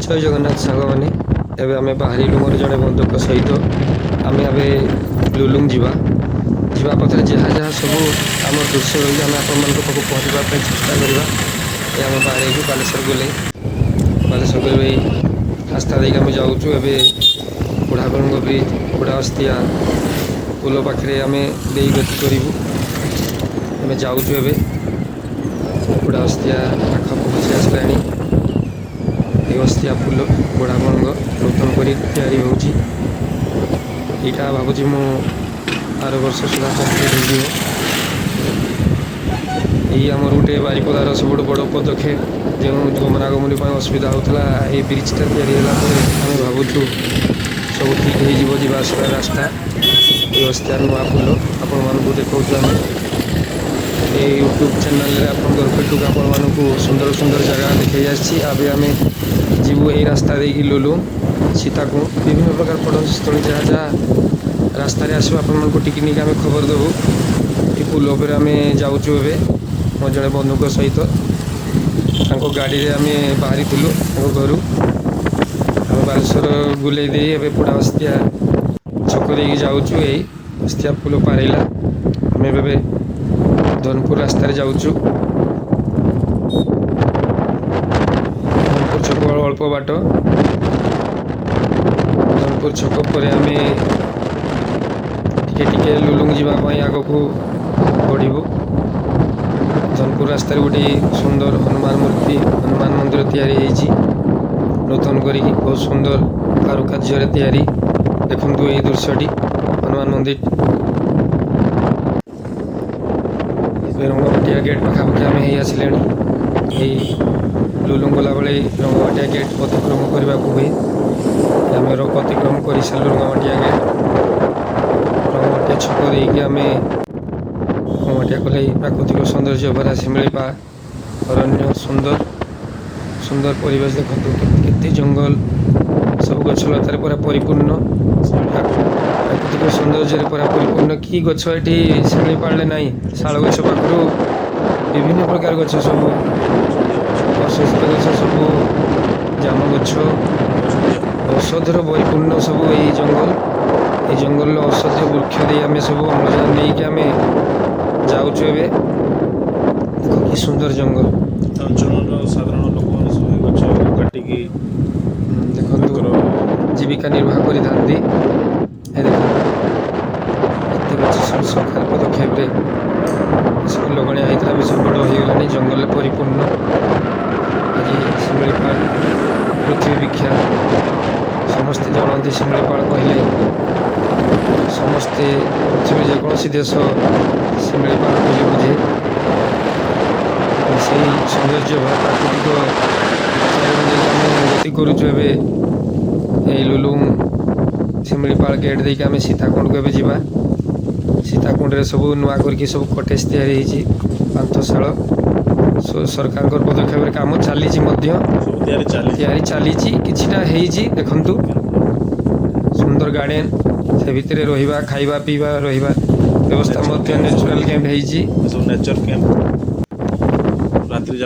जय जगन्नाथ सांग मैंने एवं आम बाहर मोर जड़े बंधु सहित आम ए लुलुंग जीवा पथर जहाँ जहाँ सब आम दृश्य रही आम आपण पहुँचापी चेष्टा करवा आम बाहर बालेश्वर गले रास्ता देख आम जाऊँ बुढ़ा बंग ब्रिज बुढ़ा अस्तिया पुल पाखे आम गति करूँ आम जाऊँ ए बुढ़ा अस्तिया पाख पहुँची आसला अस्तिया पुल बुढ़ा बंग नूतन कर तैयारी होची यहाँ भावुँ मु आर वर्ष सुधा कम्प्लीट हो आमर गोटे बारिपदार सब बड़ पदक्षेप जो गमनागमन असुविधा होता ये ब्रिजटा आम भावुँ सब ठीक हो जावासवा रास्ता ये अस्तिया नुआ पुल आपण मानक देखा आम ये यूट्यूब चैनल आप गर्भेटुक आपण सुंदर सुंदर जगह देखे आसे आम जीवु यही रास्ता देखिए लुलुंग सीताकुंड विभिन्न प्रकार पर्यटन स्थल जहाँ जहाँ रास्त आसो आप टिकनिक आम खबर देवु ये पुल उपर आम जाऊँ ए मो जड़े बंधु सहित गाड़ी में आम बाहरी घर आम बालेश्वर बुले दे बुढ़ा अस्तिया छक दे जाऊँ यही अस्तिया पुल पारला आम ए धनपुर रास्तार जाऊँ छक अल्प बाट धनपुर छक पर आम टे लुलुंग जावाई आग को बढ़ू धनपुर रास्त गोटे सुंदर हनुमान मूर्ति हनुमान मंदिर तैयारी नूतन करी बहुत सुंदर कारुकार्य तैयारी देखु ये दृश्यटी हनुमान मंदिर रंगमाटिया गेट पाखापाखि आम हो आसिले लुलुंग गला बेले रंगमाटिया गेट अतिक्रम करने को हुए आम अतिक्रम कर सारू रंगमाटिया गेट रंगमाटिया छक देकी आम रंगमाटिया कल प्राकृतिक सौंदर्य भरा शिमिलीपा अरण्य सुंदर सुंदर परिवेश देखते केते जंगल सब गछलतार पूरा परिपूर्ण प्राकृतिक सौंदर्य पूरा परिपूर्ण कि गछ ये शिमिलीपाड़े ना शाल गछ पाखु विभिन्न प्रकार गछ सब औषध गछ सब जाम गछ औषधर परिपूर्ण सब ये जंगल औषध वृक्ष दे आम सब अम्लजान नहीं आम जाऊँ ए देख कि सुंदर जंगल अंचल साधारण लोक सब गछ काटिकी देखो जीविका निर्वाह कर सरकार पदक्षेप सब लगणिया होता है सब बड़ हो जंगल परिपूर्ण आज शिमिलीपाल पृथ्वी विख्यात समस्ते जानते शिमिलीपाल कहले समस्ते पृथ्वी जेकोसी देश शिमिलीपाल कहले बुझे से सौंदर्य प्राकृतिक गति करुँ लुलुंग शिमिलीपाल गेट देके आम सीताकुंड को जावा सीताकुंड रे सब नुआ करके सब कटेज तैयारी पांथशाल सरकार पदक्षेप काम चली तैयारी चली किछिटा देखंतु सुंदर गार्डन से भितर रहिबा खाइबा पीबा रहिबा व्यवस्था नेचुरल कैंप सब नेचर कैंप रात्रि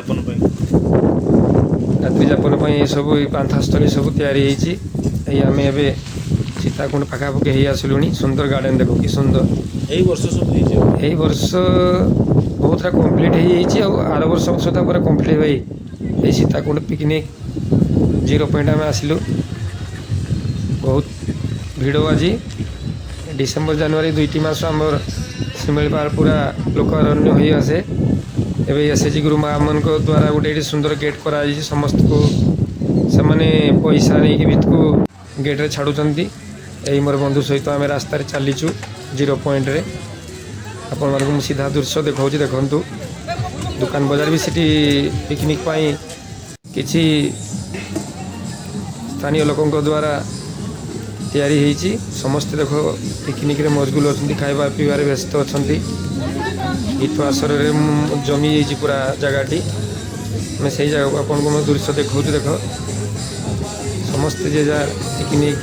जापन ये सब पांथास्थली सब तैयारी आम ए सीताकुंड पाखापाखि हो आसलुणी सुंदर गार्डन देखो कि सुंदर यही वर्ष सब यही वर्ष बहुत कम्प्लीट हो आर वर्ष सुधा पूरा कम्प्लीट भाई सीताकुंड पिकनिक 0 पॉइंट आम आसिलु बहुत भिड़ आज डिसेम्बर जनवरी 2 मास आम शिमिलीपाल पूरा लोक अरण्य हो आसे एवं एसएचजी गुरु माँ मान द्वारा गोटे सुंदर गेट कराई समस्त को से पैसा नहीं भित को गेट रे छाड़ुंट यही मोर बंधु सहित आम रास्त चलीचु 0 पॉइंट रे आपण मानक सीधा दृश्य देखा देखु दुकान बजार भी सिटी पिकनिक किसी स्थानीय लोकों द्वारा तैयारी होती समस्ते देख पिकनिक रे मशगुल अच्छा खाଇବା पीबार व्यस्त अच्छा ईट आसर जमी जाइए पूरा जगहटी मैं से जगह को आपको दृश्य देखा देख समस्ते जे जा पिकनिक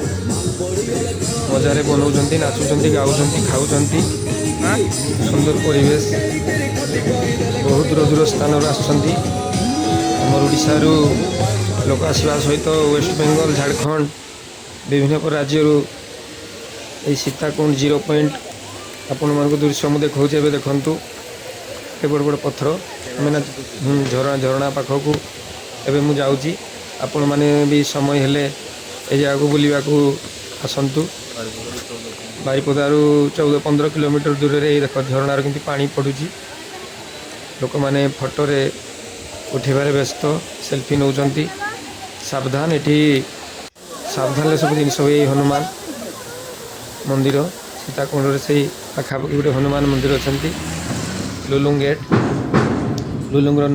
मजारे बनाऊँच नाचुंट गाँच खाऊँ सुंदर परिवेश बहुत दूर दूर स्थान आमर ओडिशारू लोक आसवा सहित वेस्ट बेंगल झारखंड विभिन्न राज्य सीताकुंड 0 पॉइंट आपण मान दृश्य मुझे देखा देखु ये बड़ बड़ पत्थर आम ना झरणा पाखक एवं मुझे जाऊँगी आपण मैंने भी समय हेले ए जगह को बुलवा आसतु बारिपदारू 14-15 किलोमीटर दूर रे देख झरणार के पानी पड़ुची लोक मैंने फोटोरे उठेबार व्यस्त सेल्फी नौचंती सावधान एठी सावधान सब जिन हनुमान मंदिर सीताकुंड से पाखापाखि गोटे हनुमान मंदिर अच्छा लुलुंग गेट लुलुंगर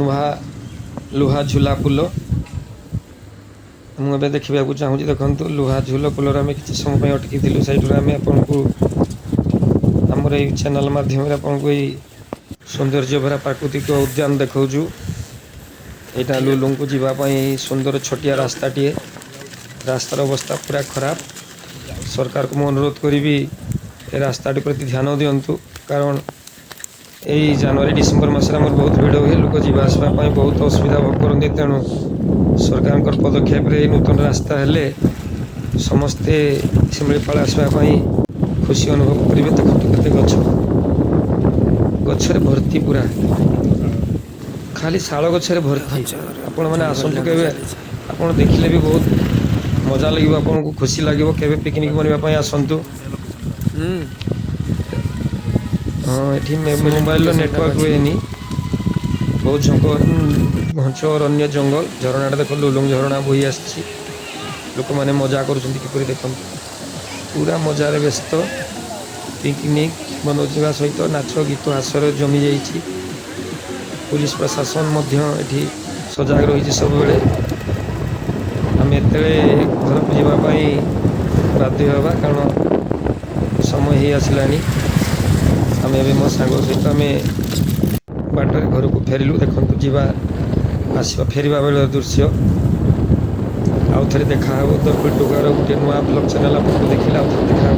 लुहा झूला पुल मुझे देखा चाहूँगी देखो लुहा झूल पुलर आम कि समय अटकी सैड्रे आम आपको आमर ये चैनल मध्यम आपको ये सौंदर्य भरा प्राकृतिक उद्यान देखा यहाँ लुलुंग को जीवाई सुंदर छोटिया रास्ताटे रास्तार अवस्था पूरा खराब सरकार को मैं अनुरोध करी रास्ताटी प्रति ध्यान दिंतु कारण यही जनवरी डिसेम्बर मसरे आम बहुत भिड़ हुए लोक जावासवाई बहुत असुविधा भोग करते तेणु सरकार पदक्षेप नूतन रास्ता हेले समस्ते शिमिपाल आसवाई खुशी अनुभव करेंगे देखो केते गछरे भर्ती पूरा खाली शाल गछरे भर्ती आपण मैंने आसतु के आपड़ देखिले भी बहुत मजा लगे आपन को खुशी लगे केवे पिकनिक बनवाई आसतु हाँ ये मोबाइल नेटवर्क हुए बहुत घंच अरण्य जंगल झरणा देख लुलुंग झरणा बोही आसी लोक मैंने मजा कर देख पूरा मजार व्यस्त पिकनिक बनवा सहित नाच गीत हास्यर जमी जाइए पुलिस प्रशासन ये सजग रही सब बेले आम एत घर को जावाई बाध्य हवा कारण समय ही आसला आम ए मो सांग सहित आम बाटर घर को फेरिलु देखु जावा आसवा फेरवा बेल दृश्य आउ थे देखा दुर्गुटार गोटे नुआ ब्लॉग चैनल आपको देखिले आउ थे देखा।